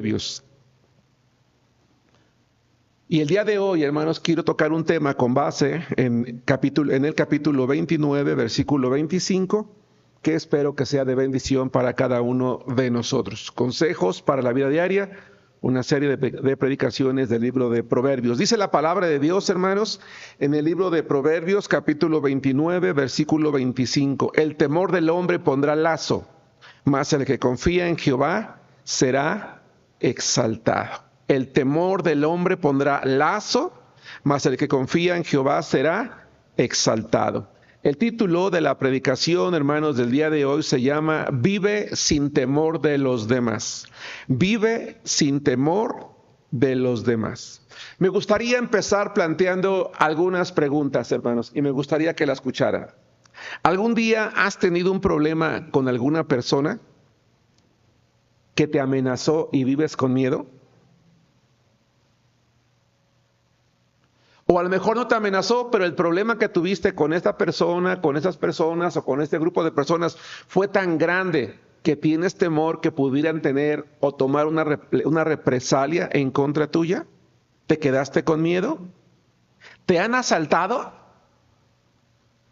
Proverbios. Y el día de hoy, hermanos, quiero tocar un tema con base en el capítulo 29, versículo 25, que espero que sea de bendición para cada uno de nosotros. Consejos para la vida diaria, una serie de predicaciones del libro de Proverbios. Dice la palabra de Dios, hermanos, en el libro de Proverbios, capítulo 29, versículo 25. El temor del hombre pondrá lazo, mas el que confía en Jehová será exaltado. El temor del hombre pondrá lazo, mas el que confía en Jehová será exaltado. El título de la predicación, hermanos, del día de hoy se llama Vive sin temor de los demás. Vive sin temor de los demás. Me gustaría empezar planteando algunas preguntas, hermanos, y me gustaría que la escucharan. ¿Algún día has tenido un problema con alguna persona que te amenazó y vives con miedo? O a lo mejor no te amenazó, pero el problema que tuviste con esta persona, con esas personas o con este grupo de personas fue tan grande que tienes temor que pudieran tener o tomar una represalia en contra tuya. ¿Te quedaste con miedo? ¿Te han asaltado?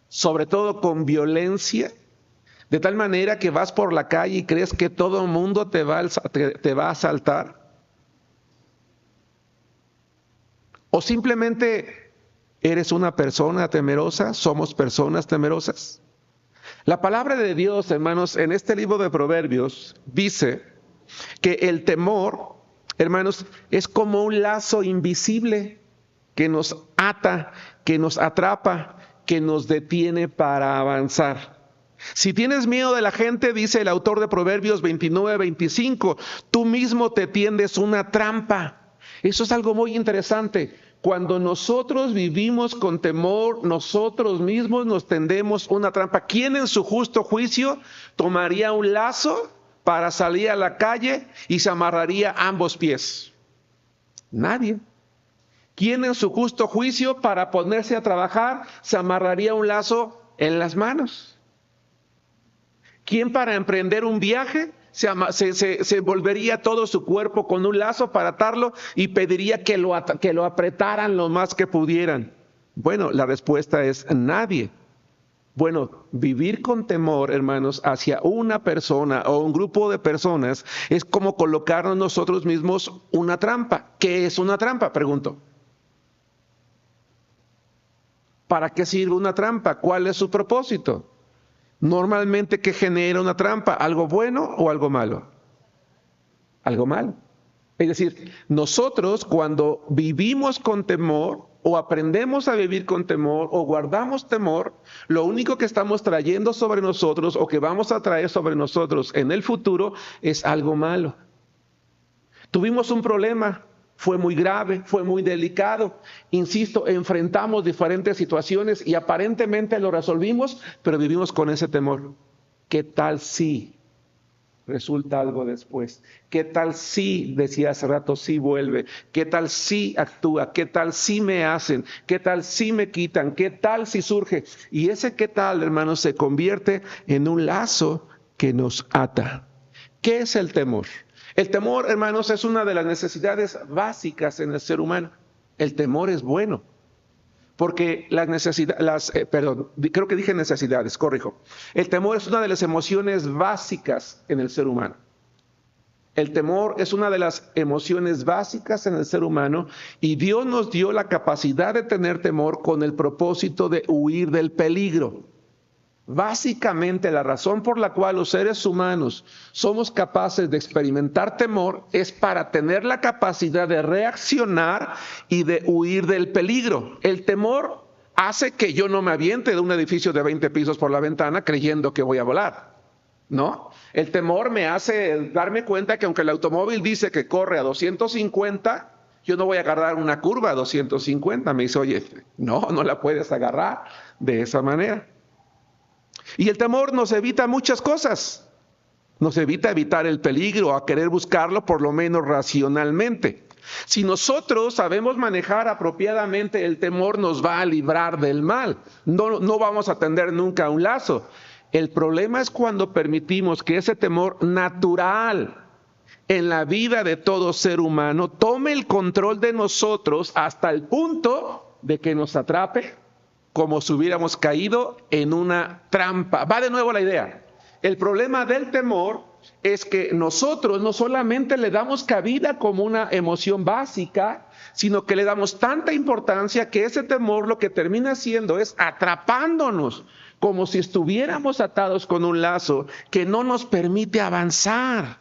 Sobre todo con violencia, de tal manera que vas por la calle y crees que todo el mundo te va a asaltar. ¿O simplemente eres una persona temerosa? ¿Somos personas temerosas? La palabra de Dios, hermanos, en este libro de Proverbios dice que el temor, hermanos, es como un lazo invisible que nos ata, que nos atrapa, que nos detiene para avanzar. Si tienes miedo de la gente, dice el autor de Proverbios 29-25, tú mismo te tiendes una trampa. Eso es algo muy interesante. Cuando nosotros vivimos con temor, nosotros mismos nos tendemos una trampa. ¿Quién en su justo juicio tomaría un lazo para salir a la calle y se amarraría ambos pies? Nadie. ¿Quién en su justo juicio para ponerse a trabajar se amarraría un lazo en las manos? ¿Quién para emprender un viaje se envolvería todo su cuerpo con un lazo para atarlo y pediría que lo apretaran lo más que pudieran? Bueno, la respuesta es nadie. Bueno, vivir con temor, hermanos, hacia una persona o un grupo de personas es como colocarnos nosotros mismos una trampa. ¿Qué es una trampa? Pregunto. ¿Para qué sirve una trampa? ¿Cuál es su propósito? Normalmente, ¿qué genera una trampa? ¿Algo bueno o algo malo? Algo malo. Es decir, nosotros cuando vivimos con temor o aprendemos a vivir con temor o guardamos temor, lo único que estamos trayendo sobre nosotros o que vamos a traer sobre nosotros en el futuro es algo malo. Tuvimos un problema. Fue muy grave, fue muy delicado. Insisto, enfrentamos diferentes situaciones y aparentemente lo resolvimos, pero vivimos con ese temor. ¿Qué tal si resulta algo después? ¿Qué tal si, decía hace rato, si vuelve? ¿Qué tal si actúa? ¿Qué tal si me hacen? ¿Qué tal si me quitan? ¿Qué tal si surge? Y ese qué tal, hermanos, se convierte en un lazo que nos ata. ¿Qué es el temor? El temor, hermanos, es una de las necesidades básicas en el ser humano. El temor es bueno, porque creo que dije necesidades, corrijo. El temor es una de las emociones básicas en el ser humano. El temor es una de las emociones básicas en el ser humano y Dios nos dio la capacidad de tener temor con el propósito de huir del peligro. Básicamente, la razón por la cual los seres humanos somos capaces de experimentar temor es para tener la capacidad de reaccionar y de huir del peligro. El temor hace que yo no me aviente de un edificio de 20 pisos por la ventana creyendo que voy a volar, ¿no? El temor me hace darme cuenta que aunque el automóvil dice que corre a 250, yo no voy a agarrar una curva a 250. Me dice, oye, no la puedes agarrar de esa manera. Y el temor nos evita muchas cosas. Nos evita evitar el peligro, a querer buscarlo por lo menos racionalmente. Si nosotros sabemos manejar apropiadamente el temor, nos va a librar del mal. No vamos a tender nunca un lazo. El problema es cuando permitimos que ese temor natural en la vida de todo ser humano tome el control de nosotros hasta el punto de que nos atrape como si hubiéramos caído en una trampa. Va de nuevo la idea. El problema del temor es que nosotros no solamente le damos cabida como una emoción básica, sino que le damos tanta importancia que ese temor lo que termina haciendo es atrapándonos, como si estuviéramos atados con un lazo que no nos permite avanzar.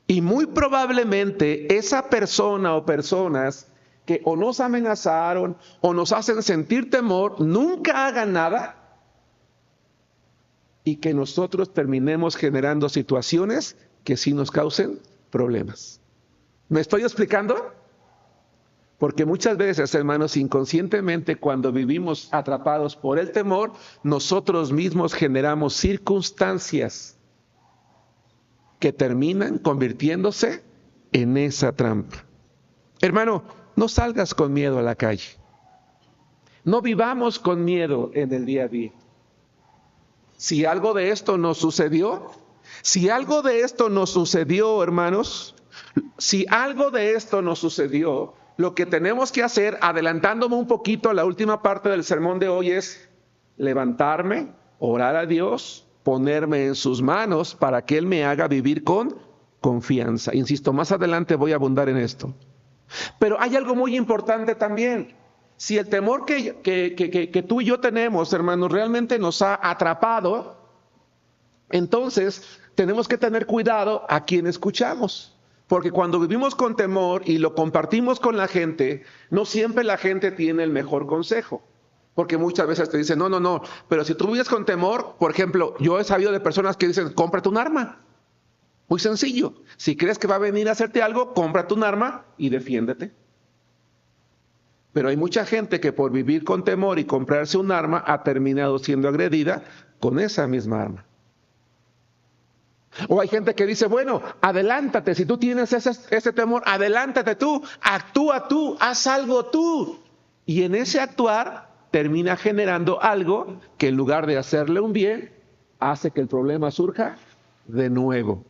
Y muy probablemente esa persona o personas que o nos amenazaron o nos hacen sentir temor, nunca hagan nada y que nosotros terminemos generando situaciones que sí nos causen problemas. ¿Me estoy explicando? Porque muchas veces, hermanos, inconscientemente cuando vivimos atrapados por el temor, nosotros mismos generamos circunstancias que terminan convirtiéndose en esa trampa. Hermano, no salgas con miedo a la calle. No vivamos con miedo en el día a día. Si algo de esto nos sucedió, hermanos, si algo de esto nos sucedió, lo que tenemos que hacer, adelantándome un poquito a la última parte del sermón de hoy, es levantarme, orar a Dios, ponerme en sus manos para que Él me haga vivir con confianza. Insisto, más adelante voy a abundar en esto. Pero hay algo muy importante también. Si el temor que tú y yo tenemos, hermanos, realmente nos ha atrapado, entonces tenemos que tener cuidado a quien escuchamos. Porque cuando vivimos con temor y lo compartimos con la gente, no siempre la gente tiene el mejor consejo. Porque muchas veces te dicen, no, pero si tú vives con temor, por ejemplo, yo he sabido de personas que dicen, cómprate un arma. Muy sencillo. Si crees que va a venir a hacerte algo, cómprate un arma y defiéndete. Pero hay mucha gente que por vivir con temor y comprarse un arma ha terminado siendo agredida con esa misma arma. O hay gente que dice, bueno, adelántate, si tú tienes ese temor, adelántate tú, actúa tú, haz algo tú. Y en ese actuar termina generando algo que en lugar de hacerle un bien, hace que el problema surja de nuevo.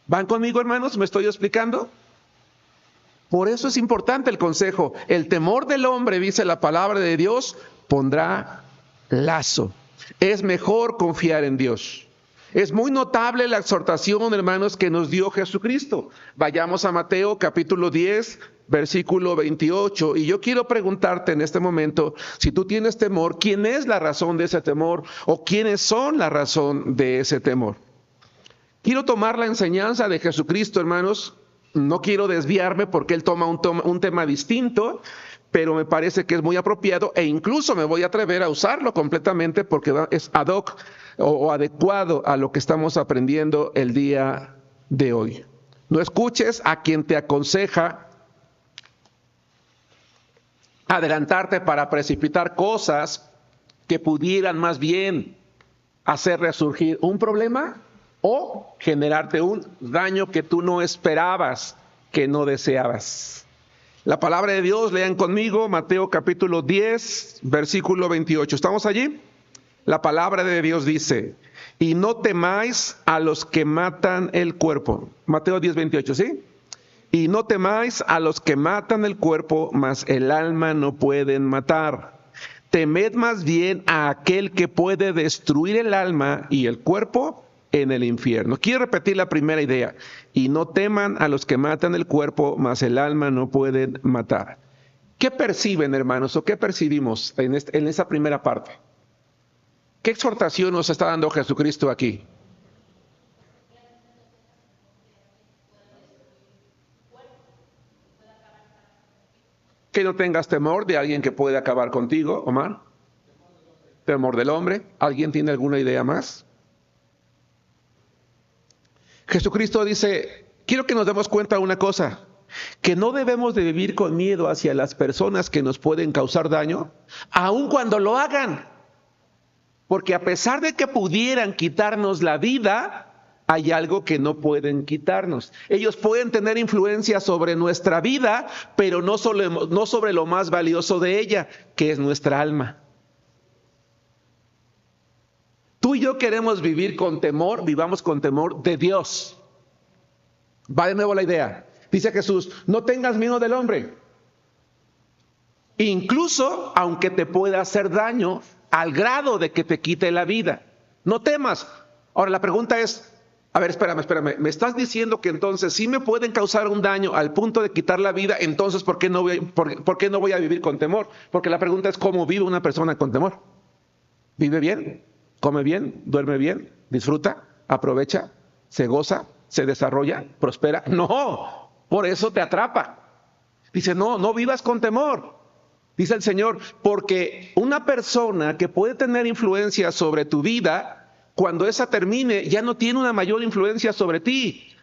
¿Van conmigo, hermanos? ¿Me estoy explicando? Por eso es importante el consejo. El temor del hombre, dice la palabra de Dios, pondrá lazo. Es mejor confiar en Dios. Es muy notable la exhortación, hermanos, que nos dio Jesucristo. Vayamos a Mateo capítulo 10, versículo 28. Y yo quiero preguntarte en este momento, si tú tienes temor, ¿quién es la razón de ese temor? ¿O quiénes son la razón de ese temor? Quiero tomar la enseñanza de Jesucristo, hermanos. No quiero desviarme porque Él toma un tema distinto, pero me parece que es muy apropiado e incluso me voy a atrever a usarlo completamente porque es ad hoc o adecuado a lo que estamos aprendiendo el día de hoy. No escuches a quien te aconseja adelantarte para precipitar cosas que pudieran más bien hacer resurgir un problema o generarte un daño que tú no esperabas, que no deseabas. La palabra de Dios, lean conmigo, Mateo capítulo 10, versículo 28. ¿Estamos allí? La palabra de Dios dice, y no temáis a los que matan el cuerpo. Mateo 10, 28, ¿sí? Y no temáis a los que matan el cuerpo, mas el alma no pueden matar. Temed más bien a aquel que puede destruir el alma y el cuerpo en el infierno. Quiero repetir la primera idea. Y no teman a los que matan el cuerpo, mas el alma no pueden matar. ¿Qué perciben, hermanos, o qué percibimos en esa primera parte? ¿Qué exhortación nos está dando Jesucristo aquí? Que no tengas temor de alguien que puede acabar contigo, Omar. Temor del hombre. ¿Alguien tiene alguna idea más? Jesucristo dice, quiero que nos demos cuenta de una cosa, que no debemos de vivir con miedo hacia las personas que nos pueden causar daño, aun cuando lo hagan. Porque a pesar de que pudieran quitarnos la vida, hay algo que no pueden quitarnos. Ellos pueden tener influencia sobre nuestra vida, pero no sobre lo más valioso de ella, que es nuestra alma. Tú y yo queremos vivir con temor, vivamos con temor de Dios. Va de nuevo la idea. Dice Jesús, no tengas miedo del hombre. Incluso aunque te pueda hacer daño al grado de que te quite la vida. No temas. Ahora la pregunta es, a ver, espérame. ¿Me estás diciendo que entonces sí me pueden causar un daño al punto de quitar la vida? Entonces, ¿por qué no voy a vivir con temor? Porque la pregunta es, ¿cómo vive una persona con temor? ¿Vive bien? ¿Come bien? ¿Duerme bien? ¿Disfruta? ¿Aprovecha? ¿Se goza? ¿Se desarrolla? ¿Prospera? No, por eso te atrapa. Dice, no vivas con temor. Dice el Señor, porque una persona que puede tener influencia sobre tu vida, cuando esa termine, ya no tiene una mayor influencia sobre ti.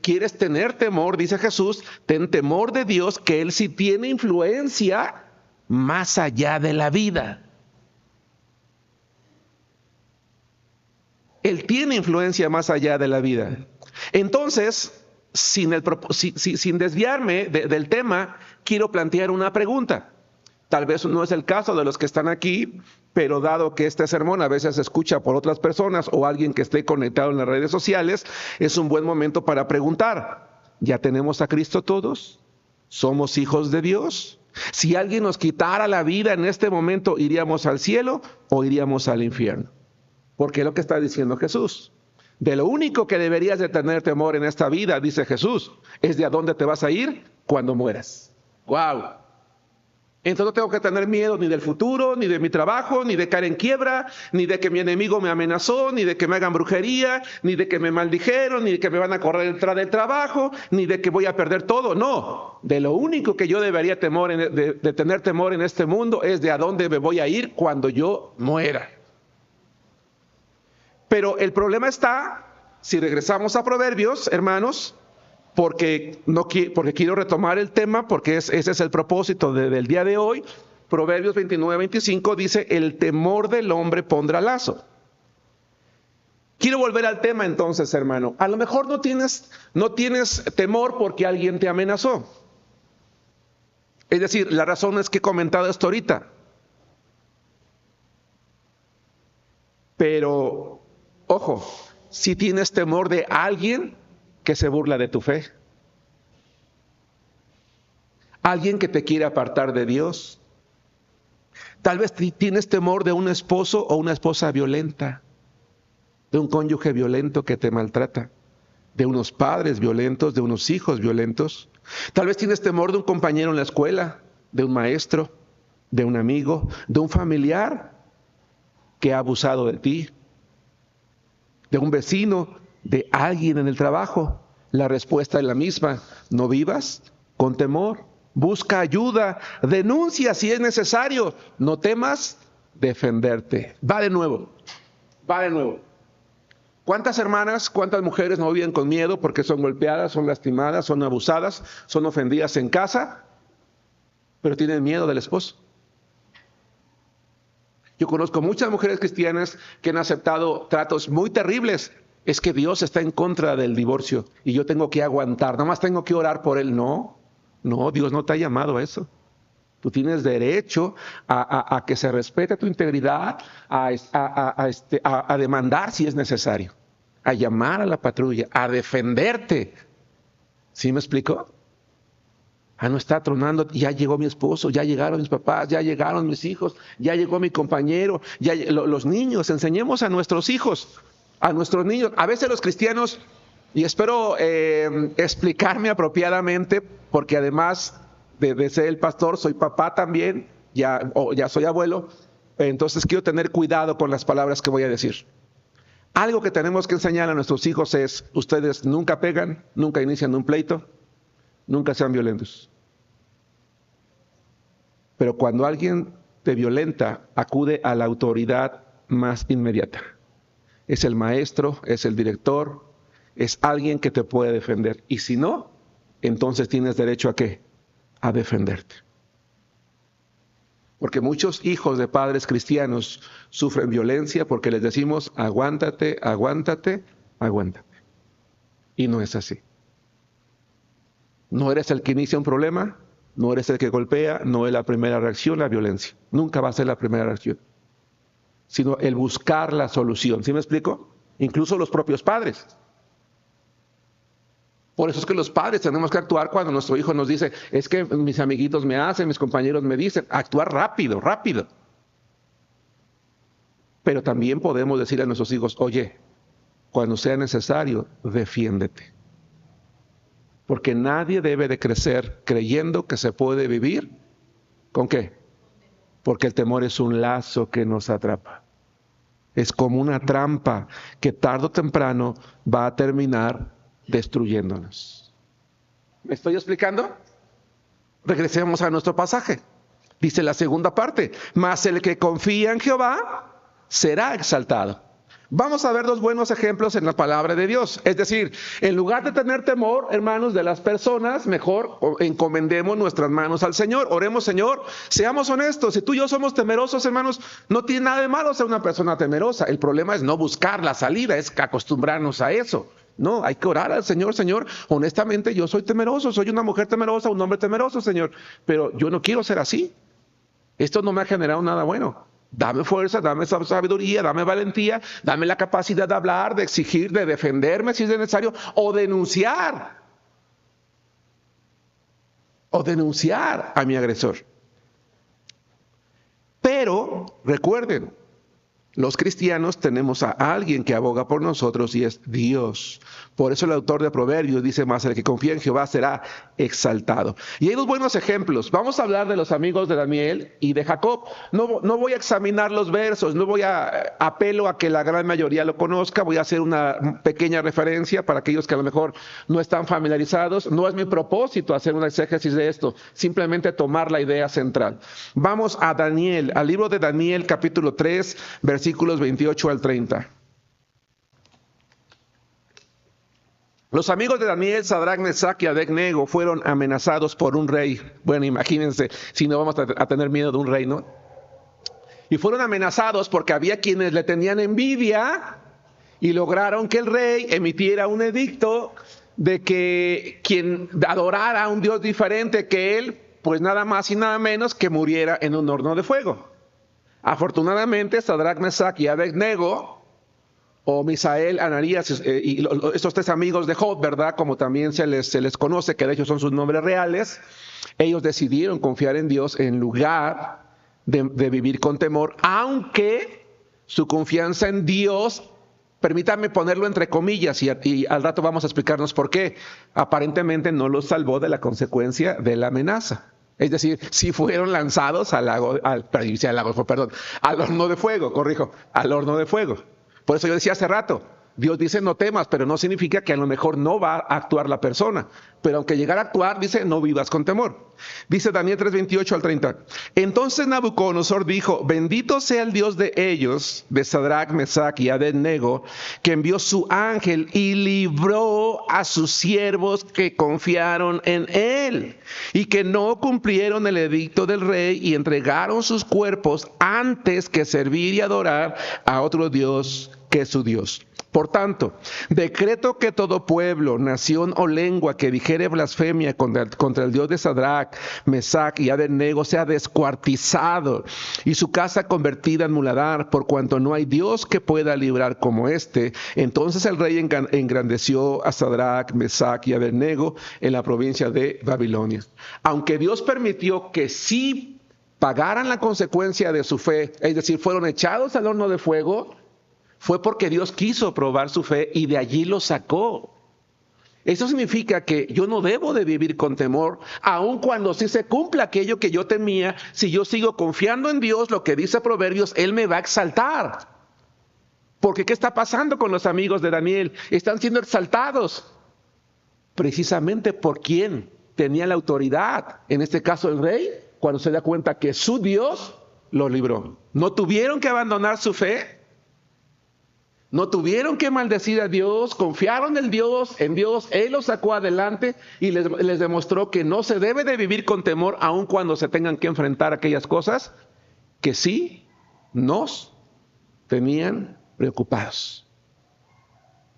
¿Quieres tener temor? Dice Jesús, ten temor de Dios, que Él sí tiene influencia más allá de la vida. Él tiene influencia más allá de la vida. Entonces, sin desviarme del tema, quiero plantear una pregunta. Tal vez no es el caso de los que están aquí, pero dado que este sermón a veces se escucha por otras personas o alguien que esté conectado en las redes sociales, es un buen momento para preguntar, ¿ya tenemos a Cristo todos? ¿Somos hijos de Dios? Si alguien nos quitara la vida en este momento, ¿iríamos al cielo o iríamos al infierno? Porque es lo que está diciendo Jesús. De lo único que deberías de tener temor en esta vida, dice Jesús, es de a dónde te vas a ir cuando mueras. ¡Wow! Entonces no tengo que tener miedo ni del futuro, ni de mi trabajo, ni de caer en quiebra, ni de que mi enemigo me amenazó, ni de que me hagan brujería, ni de que me maldijeron, ni de que me van a correr detrás del trabajo, ni de que voy a perder todo. No, de lo único que yo debería de tener temor en este mundo es de a dónde me voy a ir cuando yo muera. Pero el problema está, si regresamos a Proverbios, hermanos, porque quiero retomar el tema, porque ese es el propósito del día de hoy. Proverbios 29-25 dice, el temor del hombre pondrá lazo. Quiero volver al tema entonces, hermano. A lo mejor no tienes temor porque alguien te amenazó. Es decir, la razón es que he comentado esto ahorita. Pero, ojo, si tienes temor de alguien que se burla de tu fe, alguien que te quiere apartar de Dios, tal vez tienes temor de un esposo o una esposa violenta, de un cónyuge violento que te maltrata, de unos padres violentos, de unos hijos violentos. Tal vez tienes temor de un compañero en la escuela, de un maestro, de un amigo, de un familiar que ha abusado de ti, de un vecino, de alguien en el trabajo. La respuesta es la misma: no vivas con temor, busca ayuda, denuncia si es necesario, no temas defenderte. Va de nuevo. ¿Cuántas hermanas, cuántas mujeres no viven con miedo porque son golpeadas, son lastimadas, son abusadas, son ofendidas en casa, pero tienen miedo del esposo? Yo conozco muchas mujeres cristianas que han aceptado tratos muy terribles. Es que Dios está en contra del divorcio y yo tengo que aguantar, nada más tengo que orar por él. No, Dios no te ha llamado a eso. Tú tienes derecho a que se respete tu integridad, a demandar si es necesario, a llamar a la patrulla, a defenderte. ¿Sí me explico? No está tronando, ya llegó mi esposo, ya llegaron mis papás, ya llegaron mis hijos, ya llegó mi compañero, los niños. Enseñemos a nuestros hijos, a nuestros niños. A veces los cristianos, y espero explicarme apropiadamente, porque además de ser el pastor, soy papá también, ya soy abuelo, entonces quiero tener cuidado con las palabras que voy a decir. Algo que tenemos que enseñar a nuestros hijos es: ustedes nunca pegan, nunca inician un pleito, nunca sean violentos. Pero cuando alguien te violenta, acude a la autoridad más inmediata. Es el maestro, es el director, es alguien que te puede defender. Y si no, entonces tienes derecho ¿a qué? A defenderte. Porque muchos hijos de padres cristianos sufren violencia porque les decimos: aguántate, aguántate, aguántate. Y no es así. No eres el que inicia un problema, no eres el que golpea, no es la primera reacción la violencia. Nunca va a ser la primera reacción, sino el buscar la solución. ¿Sí me explico? Incluso los propios padres. Por eso es que los padres tenemos que actuar cuando nuestro hijo nos dice, es que mis amiguitos me hacen, mis compañeros me dicen, actuar rápido, rápido. Pero también podemos decirle a nuestros hijos, oye, cuando sea necesario, defiéndete. Porque nadie debe de crecer creyendo que se puede vivir. ¿Con qué? Porque el temor es un lazo que nos atrapa. Es como una trampa que tarde o temprano va a terminar destruyéndonos. ¿Me estoy explicando? Regresemos a nuestro pasaje. Dice la segunda parte, mas el que confía en Jehová será exaltado. Vamos a ver dos buenos ejemplos en la palabra de Dios. Es decir, en lugar de tener temor, hermanos, de las personas, mejor encomendemos nuestras manos al Señor. Oremos, Señor, seamos honestos. Si tú y yo somos temerosos, hermanos, no tiene nada de malo ser una persona temerosa. El problema es no buscar la salida, es acostumbrarnos a eso. No, hay que orar al Señor, Señor. Honestamente, yo soy temeroso, soy una mujer temerosa, un hombre temeroso, Señor. Pero yo no quiero ser así. Esto no me ha generado nada bueno. Dame fuerza, dame sabiduría, dame valentía, dame la capacidad de hablar, de exigir, de defenderme si es necesario, o denunciar a mi agresor. Pero recuerden, los cristianos tenemos a alguien que aboga por nosotros y es Dios. Por eso el autor de Proverbios dice más, el que confía en Jehová será exaltado. Y hay dos buenos ejemplos. Vamos a hablar de los amigos de Daniel y de Jacob. No voy a examinar los versos, no voy a apelo a que la gran mayoría lo conozca. Voy a hacer una pequeña referencia para aquellos que a lo mejor no están familiarizados. No es mi propósito hacer un exégesis de esto, simplemente tomar la idea central. Vamos a Daniel, al libro de Daniel capítulo 3, versículos 28 al 30. Los amigos de Daniel, Sadrach, Mesach y Abednego fueron amenazados por un rey. Bueno, imagínense si no vamos a tener miedo de un rey, ¿no? Y fueron amenazados porque había quienes le tenían envidia y lograron que el rey emitiera un edicto de que quien adorara a un Dios diferente que él, pues nada más y nada menos que muriera en un horno de fuego. Afortunadamente, Sadrach, Mesach y Abednego, o Misael, Ananías y estos tres amigos de Job, ¿verdad? Como también se les conoce, que de hecho son sus nombres reales, ellos decidieron confiar en Dios en lugar de vivir con temor, aunque su confianza en Dios, permítanme ponerlo entre comillas, y al rato vamos a explicarnos por qué, aparentemente no los salvó de la consecuencia de la amenaza. Es decir, si fueron lanzados al horno de fuego, al horno de fuego. Por eso yo decía hace rato, Dios dice no temas, pero no significa que a lo mejor no va a actuar la persona. Pero aunque llegara a actuar, dice no vivas con temor. Dice Daniel 3, 28 al 30. Entonces Nabucodonosor dijo, bendito sea el Dios de ellos, de Sadrach, Mesach y Abednego, que envió su ángel y libró a sus siervos que confiaron en él y que no cumplieron el edicto del rey y entregaron sus cuerpos antes que servir y adorar a otro Dios que su Dios. Por tanto, decreto que todo pueblo, nación o lengua que dijere blasfemia contra el Dios de Sadrach, Mesach y Abednego sea descuartizado y su casa convertida en muladar, por cuanto no hay Dios que pueda librar como este. Entonces el rey engrandeció a Sadrach, Mesach y Abednego en la provincia de Babilonia. Aunque Dios permitió que sí pagaran la consecuencia de su fe, es decir, fueron echados al horno de fuego, fue porque Dios quiso probar su fe y de allí lo sacó. Eso significa que yo no debo de vivir con temor, aun cuando sí se cumpla aquello que yo temía. Si yo sigo confiando en Dios, lo que dice Proverbios, Él me va a exaltar. Porque ¿qué está pasando con los amigos de Daniel? Están siendo exaltados precisamente por quien tenía la autoridad, en este caso el rey, cuando se da cuenta que su Dios lo libró. No tuvieron que abandonar su fe. No tuvieron que maldecir a Dios, confiaron en Dios, Él los sacó adelante y les demostró que no se debe de vivir con temor aun cuando se tengan que enfrentar a aquellas cosas que sí nos tenían preocupados.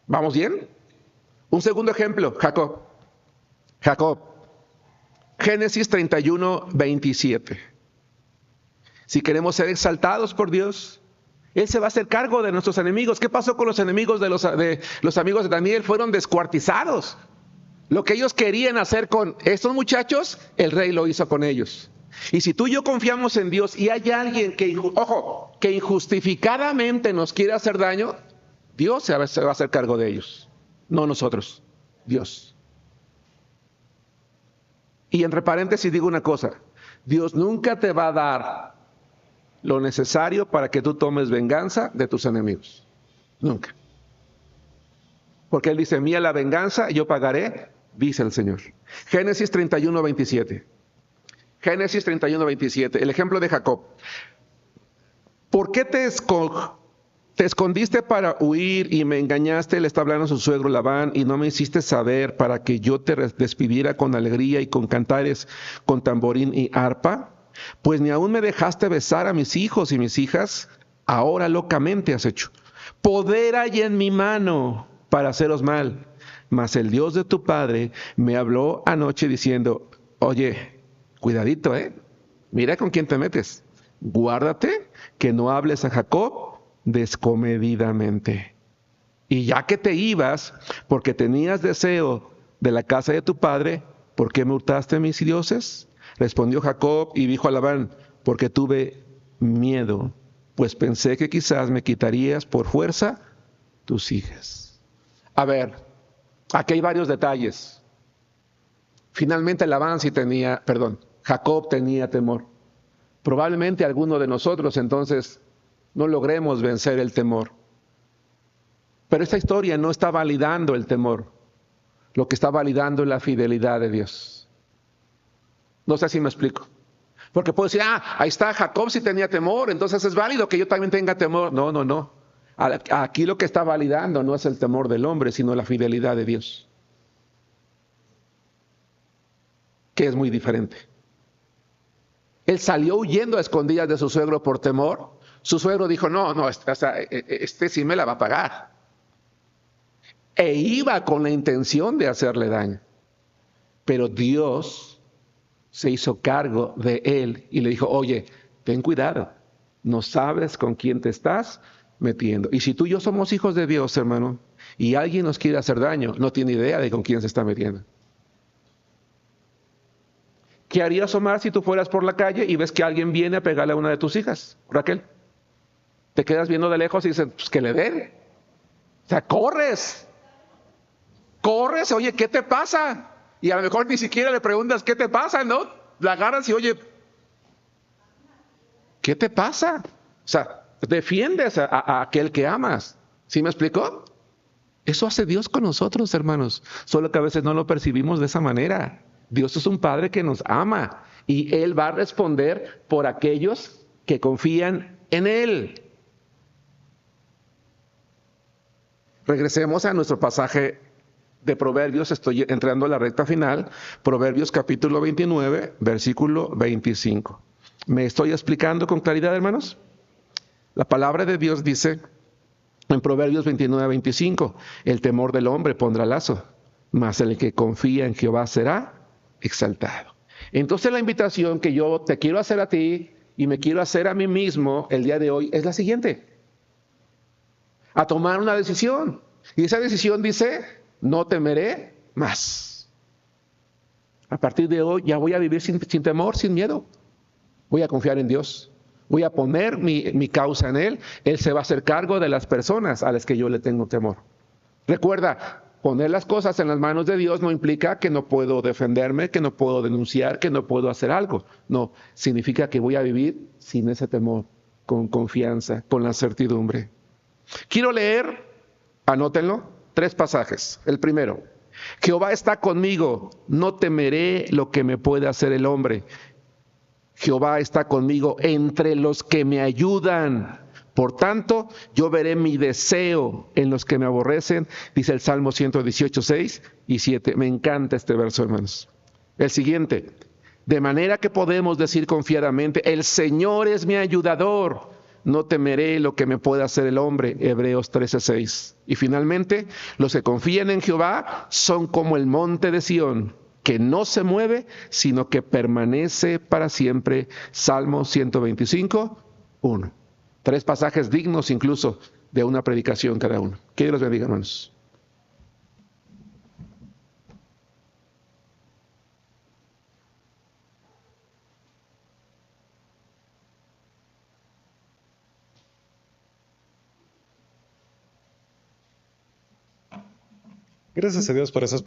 ¿Vamos bien? Un segundo ejemplo, Jacob. Génesis 31, 27. Si queremos ser exaltados por Dios, Él se va a hacer cargo de nuestros enemigos. ¿Qué pasó con los enemigos de los amigos de Daniel? Fueron descuartizados. Lo que ellos querían hacer con estos muchachos, el rey lo hizo con ellos. Y si tú y yo confiamos en Dios y hay alguien que, ojo, que injustificadamente nos quiere hacer daño, Dios se va a hacer cargo de ellos, no nosotros, Dios. Y entre paréntesis digo una cosa, Dios nunca te va a dar lo necesario para que tú tomes venganza de tus enemigos. Nunca. Porque Él dice, mía la venganza, yo pagaré, dice el Señor. Génesis 31, 27. Génesis 31, 27. El ejemplo de Jacob. ¿Por qué te escondiste para huir y me engañaste? Le está hablando a su suegro Labán y no me hiciste saber para que yo te despidiera con alegría y con cantares, con tamborín y arpa. Pues ni aún me dejaste besar a mis hijos y mis hijas, ahora locamente has hecho. Poder hay en mi mano para haceros mal, mas el Dios de tu padre me habló anoche diciendo, oye, cuidadito, mira con quién te metes, guárdate que no hables a Jacob descomedidamente. Y ya que te ibas, porque tenías deseo de la casa de tu padre, ¿por qué me hurtaste mis dioses? Respondió Jacob y dijo a Labán, porque tuve miedo, pues pensé que quizás me quitarías por fuerza tus hijas. A ver, aquí hay varios detalles. Finalmente Jacob tenía temor. Probablemente alguno de nosotros entonces no logremos vencer el temor. Pero esta historia no está validando el temor. Lo que está validando es la fidelidad de Dios. No sé si me explico. Porque puedo decir, ahí está, Jacob sí tenía temor, entonces es válido que yo también tenga temor. No. Aquí lo que está validando no es el temor del hombre, sino la fidelidad de Dios. Que es muy diferente. Él salió huyendo a escondidas de su suegro por temor. Su suegro dijo, no, este sí me la va a pagar. E iba con la intención de hacerle daño. Pero Dios se hizo cargo de él y le dijo, oye, ten cuidado, no sabes con quién te estás metiendo. Y si tú y yo somos hijos de Dios, hermano, y alguien nos quiere hacer daño, no tiene idea de con quién se está metiendo. ¿Qué harías, Omar, si tú fueras por la calle y ves que alguien viene a pegarle a una de tus hijas, Raquel? Te quedas viendo de lejos y dices, pues que le den. O sea, corres, oye, ¿qué te pasa? Y a lo mejor ni siquiera le preguntas, ¿qué te pasa? ¿No? La agarras y, oye, ¿qué te pasa? O sea, defiendes a aquel que amas. ¿Sí me explicó? Eso hace Dios con nosotros, hermanos. Solo que a veces no lo percibimos de esa manera. Dios es un Padre que nos ama y Él va a responder por aquellos que confían en Él. Regresemos a nuestro pasaje de Proverbios, estoy entrando a la recta final, Proverbios capítulo 29, versículo 25. ¿Me estoy explicando con claridad, hermanos? La palabra de Dios dice en Proverbios 29, 25, el temor del hombre pondrá lazo, mas el que confía en Jehová será exaltado. Entonces la invitación que yo te quiero hacer a ti y me quiero hacer a mí mismo el día de hoy es la siguiente: a tomar una decisión. Y esa decisión dice, no temeré más. A partir de hoy ya voy a vivir sin temor, sin miedo. Voy a confiar en Dios. Voy a poner mi causa en Él. Él se va a hacer cargo de las personas a las que yo le tengo temor. Recuerda, poner las cosas en las manos de Dios no implica que no puedo defenderme, que no puedo denunciar, que no puedo hacer algo. No, significa que voy a vivir sin ese temor, con confianza, con la certidumbre. Quiero leer, anótenlo, 3 pasajes. El primero, Jehová está conmigo, no temeré lo que me puede hacer el hombre. Jehová está conmigo entre los que me ayudan. Por tanto, yo veré mi deseo en los que me aborrecen, dice el Salmo 118, 6 y 7. Me encanta este verso, hermanos. El siguiente, de manera que podemos decir confiadamente, el Señor es mi ayudador, no temeré lo que me pueda hacer el hombre, Hebreos 13, 6. Y finalmente, los que confían en Jehová son como el monte de Sión, que no se mueve, sino que permanece para siempre, Salmo 125, 1. 3 pasajes dignos incluso de una predicación cada uno. Que Dios los bendiga, hermanos. Gracias a Dios por esas